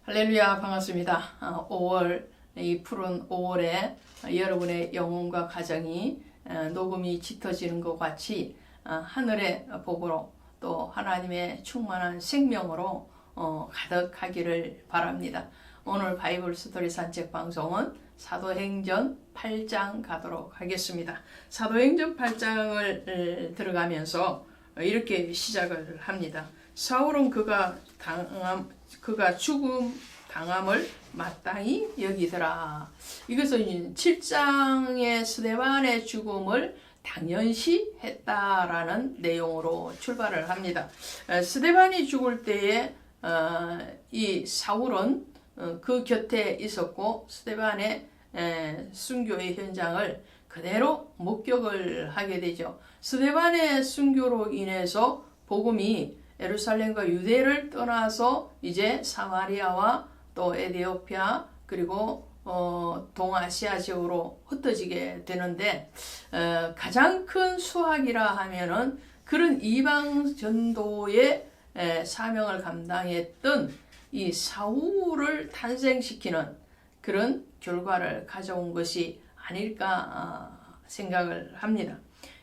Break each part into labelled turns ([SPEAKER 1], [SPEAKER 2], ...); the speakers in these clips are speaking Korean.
[SPEAKER 1] 할렐루야, 반갑습니다. 5월, 이 푸른 5월에 여러분의 영혼과 가정이 녹음이 짙어지는 것 같이 하늘의 복으로 또 하나님의 충만한 생명으로 가득하기를 바랍니다. 오늘 바이블 스토리 산책 방송은 사도행전 8장 가도록 하겠습니다. 사도행전 8장을 들어가면서 이렇게 시작을 합니다. 사울은 그가 죽음 당함을 마땅히 여기더라. 이것은 7장의 스데반의 죽음을 당연시 했다라는 내용으로 출발을 합니다. 스데반이 죽을 때에 이 사울은 그 곁에 있었고 스데반의 순교의 현장을 그대로 목격을 하게 되죠. 스데반의 순교로 인해서 복음이 예루살렘과 유대를 떠나서 이제 사마리아와 또 에디오피아 그리고 동아시아 지역으로 흩어지게 되는데 가장 큰 수확이라 하면은 그런 이방 전도의 사명을 감당했던 이 사울을 탄생시키는 그런 결과를 가져온 것이 아닐까 생각을 합니다.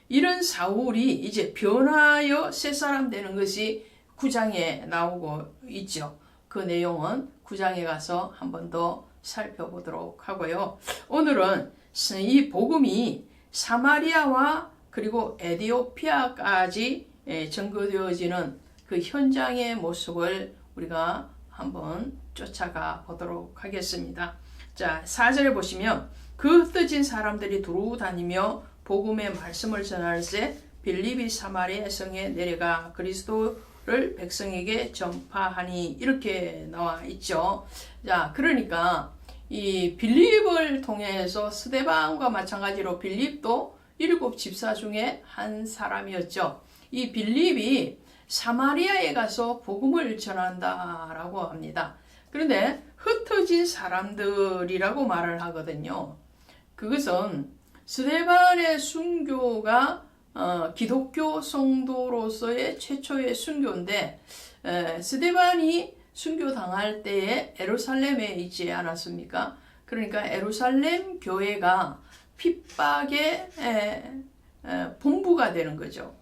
[SPEAKER 1] 이런 사울이 이제 변하여 새 사람 되는 것이 9장에 나오고 있죠. 그 내용은 9장에 가서 한 번 더 살펴보도록 하고요. 오늘은 이 복음이 사마리아와 그리고 에디오피아까지 전거되어지는 그 현장의 모습을 우리가 한번 쫓아가 보도록 하겠습니다. 자, 4절에 보시면 그 흩어진 사람들이 두루 다니며 복음의 말씀을 전할 때 빌립이 사마리아 성에 내려가 그리스도를 백성에게 전파하니 이렇게 나와 있죠. 자, 그러니까 이 빌립을 통해서 스데반과 마찬가지로 빌립도 7 집사 중에 한 사람이었죠. 이 빌립이 사마리아에 가서 복음을 전한다라고 합니다. 그런데 흩어진 사람들이라고 말을 하거든요. 그것은 스데반의 순교가 기독교 성도로서의 최초의 순교인데 스데반이 순교 당할 때에 예루살렘에 있지 않았습니까? 그러니까 예루살렘 교회가 핍박의 본부가 되는 거죠.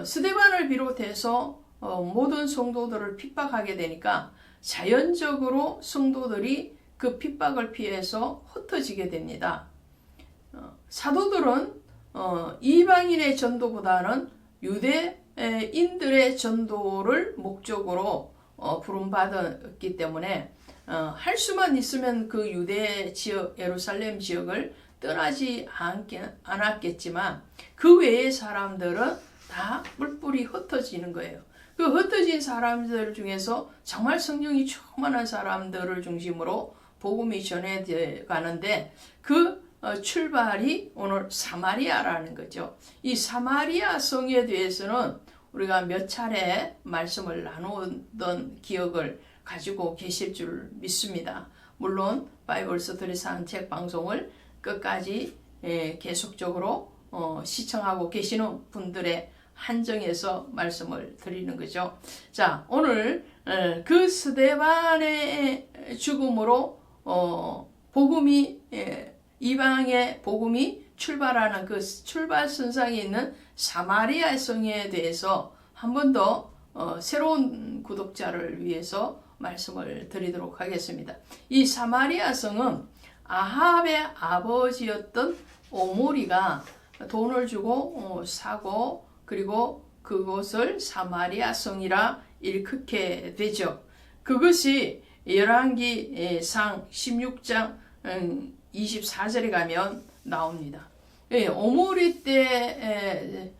[SPEAKER 1] 스데반을 비롯해서 모든 성도들을 핍박하게 되니까 자연적으로 성도들이 그 핍박을 피해서 흩어지게 됩니다. 사도들은 이방인의 전도보다는 유대인들의 전도를 목적으로 부름받았기 때문에 할 수만 있으면 그 유대 지역, 예루살렘 지역을 떠나지 않았겠지만 그 외의 사람들은 다 뿔뿔이 흩어지는 거예요. 그 흩어진 사람들 중에서 정말 성령이 충만한 사람들을 중심으로 복음이 전해 가는데 그 출발이 오늘 사마리아라는 거죠. 이 사마리아 성에 대해서는 우리가 몇 차례 말씀을 나누던 기억을 가지고 계실 줄 믿습니다. 물론 바이블 스토리 산책 방송을 끝까지 계속적으로 시청하고 계시는 분들의 한정해서 말씀을 드리는 거죠. 자, 오늘 그 스데반의 죽음으로 복음이 이방의 복음이 출발하는 그 출발선상에 있는 사마리아 성에 대해서 한 번 더 새로운 구독자를 위해서 말씀을 드리도록 하겠습니다. 이 사마리아 성은 아합의 아버지였던 오므리가 돈을 주고 사고 그리고 그곳을 사마리아 성이라 일컫게 되죠. 그것이 열왕기상 16장 24절에 가면 나옵니다. 오므리 때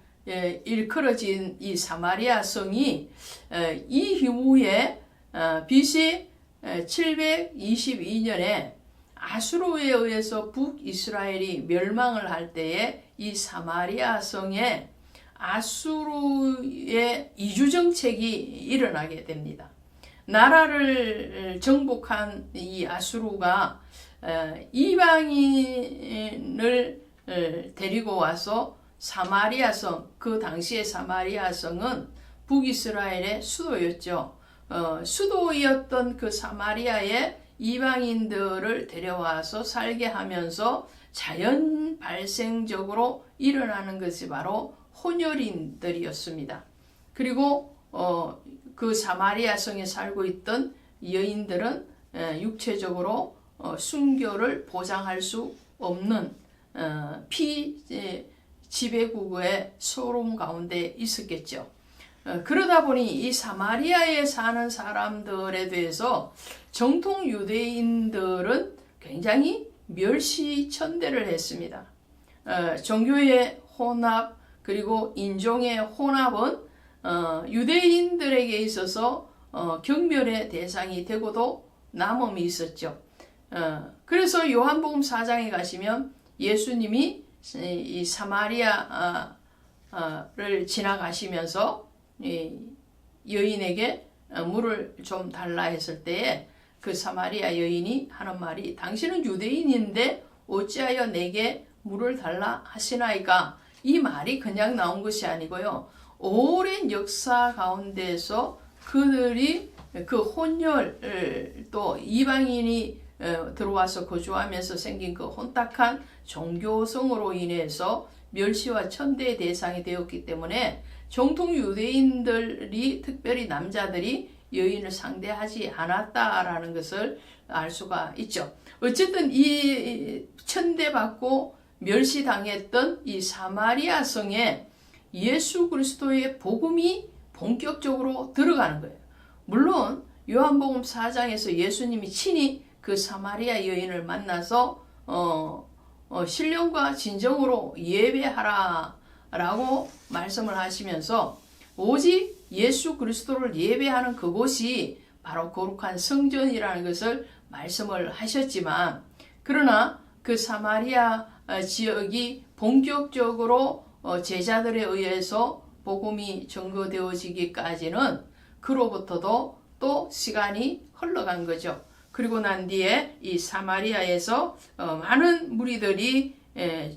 [SPEAKER 1] 일컬어진 이 사마리아 성이 이후에 BC 722년에 아수르에 의해서 북이스라엘이 멸망을 할 때에 이 사마리아 성에 아수르의 이주정책이 일어나게 됩니다. 나라를 정복한 이 아수르가 이방인을 데리고 와서 사마리아 성, 그 당시의 사마리아 성은 북이스라엘의 수도였죠. 수도이었던 그 사마리아에 이방인들을 데려와서 살게 하면서 자연 발생적으로 일어나는 것이 바로 혼혈인들이었습니다. 그리고 그 사마리아 성에 살고 있던 여인들은 육체적으로 순교를 보장할 수 없는 지배국의 소름 가운데 있었겠죠. 그러다 보니 이 사마리아에 사는 사람들에 대해서 정통 유대인들은 굉장히 멸시천대를 했습니다. 종교의 혼합 그리고 인종의 혼합은 유대인들에게 있어서 경멸의 대상이 되고도 남음이 있었죠. 그래서 요한복음 4장에 가시면 예수님이 이 사마리아를 지나가시면서 여인에게 물을 좀 달라 했을 때에 그 사마리아 여인이 하는 말이 당신은 유대인인데 어찌하여 내게 물을 달라 하시나이까? 이 말이 그냥 나온 것이 아니고요. 오랜 역사 가운데서 그들이 그 혼혈 또 이방인이 들어와서 거주하면서 생긴 그 혼탁한 종교성으로 인해서 멸시와 천대의 대상이 되었기 때문에 정통 유대인들이 특별히 남자들이 여인을 상대하지 않았다라는 것을 알 수가 있죠. 어쨌든 이 천대받고 멸시당했던 이 사마리아 성에 예수 그리스도의 복음이 본격적으로 들어가는 거예요. 물론 요한복음 4장에서 예수님이 친히 그 사마리아 여인을 만나서 신령과 진정으로 예배하라 라고 말씀을 하시면서 오직 예수 그리스도를 예배하는 그곳이 바로 거룩한 성전이라는 것을 말씀을 하셨지만, 그러나 그 사마리아 지역이 본격적으로 제자들에 의해서 복음이 전거되어지기까지는 그로부터도 또 시간이 흘러간 거죠. 그리고 난 뒤에 이 사마리아에서 많은 무리들이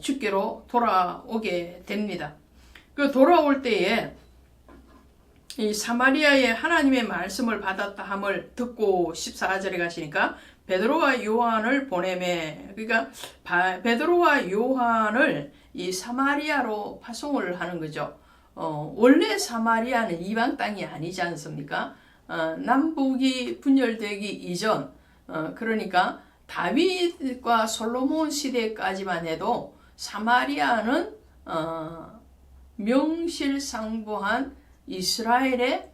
[SPEAKER 1] 주께로 돌아오게 됩니다. 그 돌아올 때에 이 사마리아에 하나님의 말씀을 받았다 함을 듣고 14절에 가시니까 베드로와 요한을 보내매, 그러니까 베드로와 요한을 이 사마리아로 파송을 하는 거죠. 원래 사마리아는 이방 땅이 아니지 않습니까? 남북이 분열되기 이전, 그러니까 다윗과 솔로몬 시대까지만 해도 사마리아는 명실상부한 이스라엘의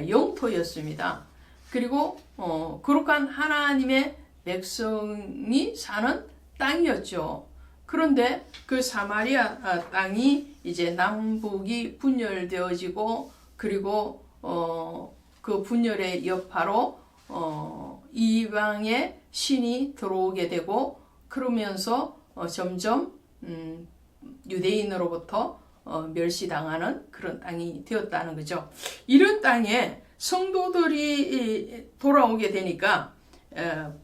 [SPEAKER 1] 영토였습니다. 그리고 거룩한 하나님의 백성이 사는 땅이었죠. 그런데 그 사마리아 땅이 이제 남북이 분열되어지고, 그리고 그 분열의 여파로 이방의 신이 들어오게 되고, 그러면서 점점 유대인으로부터 멸시당하는 그런 땅이 되었다는 거죠. 이런 땅에 성도들이 돌아오게 되니까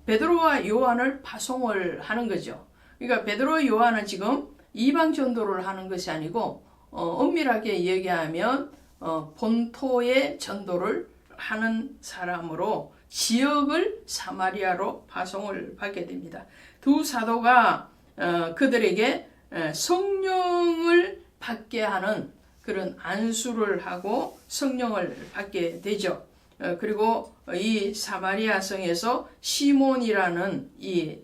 [SPEAKER 1] 베드로와 요한을 파송을 하는 거죠. 그러니까 베드로와 요한은 지금 이방 전도를 하는 것이 아니고 엄밀하게 얘기하면 본토의 전도를 하는 사람으로 지역을 사마리아로 파송을 받게 됩니다. 두 사도가 그들에게 성령을 받게 하는 그런 안수를 하고 성령을 받게 되죠. 그리고 이 사마리아 성에서 시몬이라는 이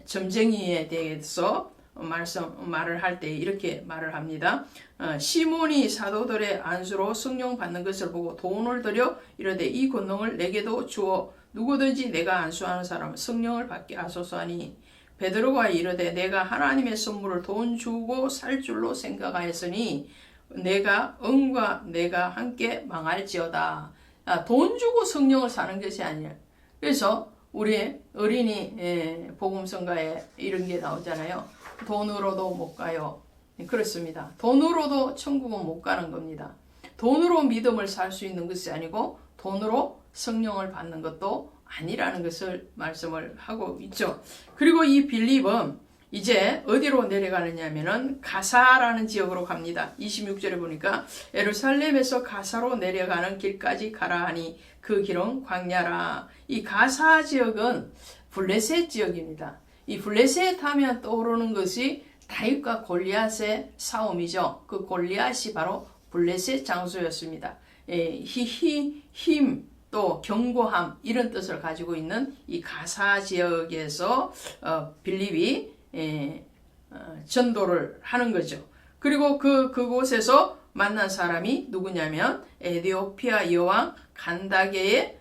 [SPEAKER 1] 점쟁이에 대해서 말을 할 때 이렇게 말을 합니다. 시몬이 사도들의 안수로 성령 받는 것을 보고 돈을 들여 이르되 이 권능을 내게도 주어 누구든지 내가 안수하는 사람은 성령을 받게 하소서 하니, 베드로가 이르되 내가 하나님의 선물을 돈 주고 살 줄로 생각하였으니 내가 응과 내가 함께 망할지어다. 돈 주고 성령을 사는 것이 아니야. 그래서 우리 어린이 복음성가에 이런 게 나오잖아요. 돈으로도 못 가요. 그렇습니다. 돈으로도 천국은 못 가는 겁니다. 돈으로 믿음을 살 수 있는 것이 아니고 돈으로 성령을 받는 것도 아니라는 것을 말씀을 하고 있죠. 그리고 이 빌립은 이제 어디로 내려가느냐 하면은 가사라는 지역으로 갑니다. 26절에 보니까 예루살렘에서 가사로 내려가는 길까지 가라 하니 그 길은 광야라. 이 가사 지역은 블레셋 지역입니다. 이 블레셋 하면 떠오르는 것이 다윗과 골리앗의 싸움이죠. 그 골리앗이 바로 블레셋 장소였습니다. 힘, 또 견고함 이런 뜻을 가지고 있는 이 가사 지역에서 빌립이 전도를 하는 거죠. 그리고 그곳에서 만난 사람이 누구냐면 에디오피아 여왕 간다게의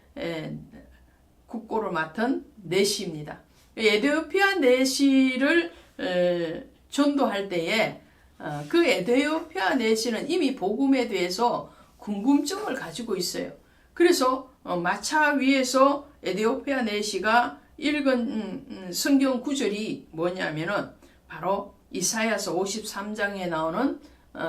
[SPEAKER 1] 국고를 맡은 내시입니다. 에디오피아 내시를 전도할 때에 그 에디오피아 내시는 이미 복음에 대해서 궁금증을 가지고 있어요. 그래서 마차 위에서 에디오피아 내시가 읽은 성경 구절이 뭐냐면은 바로 이사야서 53장에 나오는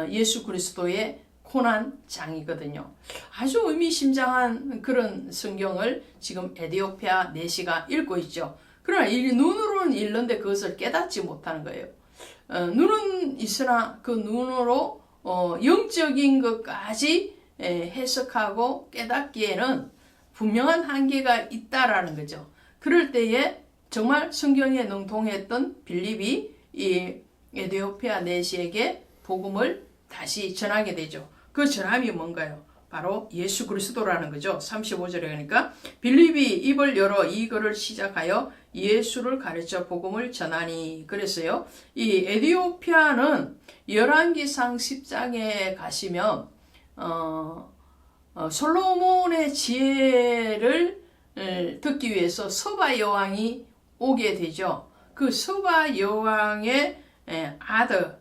[SPEAKER 1] 예수 그리스도의 고난장이거든요. 아주 의미심장한 그런 성경을 지금 에디오피아 내시가 읽고 있죠. 그러나 눈으로는 읽는데 그것을 깨닫지 못하는 거예요. 눈은 있으나 그 눈으로 영적인 것까지 해석하고 깨닫기에는 분명한 한계가 있다라는 거죠. 그럴 때에 정말 성경에 능통했던 빌립이 이 에디오피아 내시에게 복음을 다시 전하게 되죠. 그 전함이 뭔가요? 바로 예수 그리스도라는 거죠. 35절에 그러니까 빌립이 입을 열어 이 글을 시작하여 예수를 가르쳐 복음을 전하니 그랬어요. 이 에디오피아는 열왕기상 10장에 가시면 솔로몬의 지혜를 듣기 위해서 서바 여왕이 오게 되죠. 그 서바 여왕의 아들이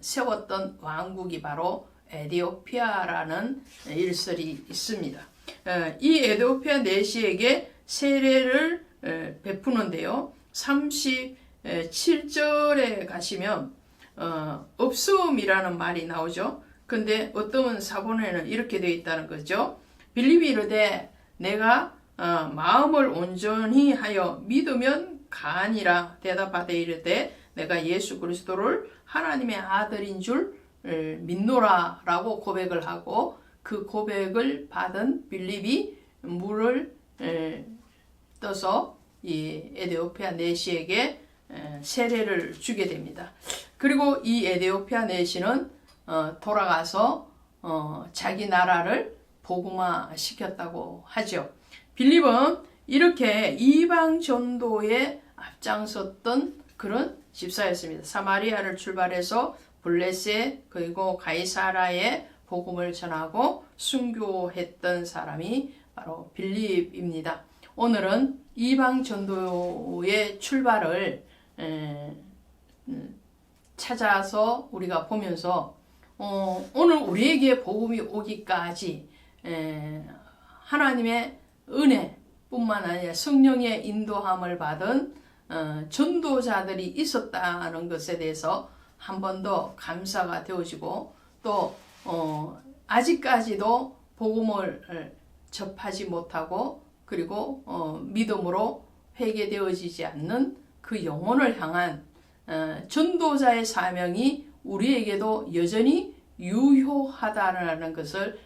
[SPEAKER 1] 세웠던 왕국이 바로 에디오피아라는 일설이 있습니다. 이 에디오피아 내시에게 세례를 베푸는데요. 37절에 가시면 없음이라는 말이 나오죠. 근데 어떤 사본에는 이렇게 되어 있다는 거죠. 빌립이 이르되 내가 마음을 온전히 하여 믿으면 가하니라 대답하되 이르되 내가 예수 그리스도를 하나님의 아들인 줄 믿노라 라고 고백을 하고 그 고백을 받은 빌립이 물을 떠서 이 에디오피아 내시에게 세례를 주게 됩니다. 그리고 이 에디오피아 내시는 돌아가서 자기 나라를 복음화 시켰다고 하죠. 빌립은 이렇게 이방 전도에 앞장섰던 그런 집사였습니다. 사마리아를 출발해서 블레셋 그리고 가이사라에 복음을 전하고 순교했던 사람이 바로 빌립입니다. 오늘은 이방 전도의 출발을 찾아서 우리가 보면서 오늘 우리에게 복음이 오기까지 하나님의 은혜뿐만 아니라 성령의 인도함을 받은 전도자들이 있었다는 것에 대해서 한 번 더 감사가 되어지고 또 아직까지도 복음을 접하지 못하고 그리고 믿음으로 회개되어지지 않는 그 영혼을 향한 전도자의 사명이 우리에게도 여전히 유효하다는 것을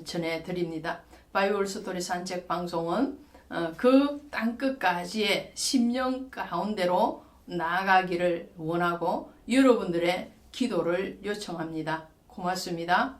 [SPEAKER 1] 전해드립니다. 바이블 스토리 산책 방송은 그 땅끝까지의 심령 가운데로 나아가기를 원하고 여러분들의 기도를 요청합니다. 고맙습니다.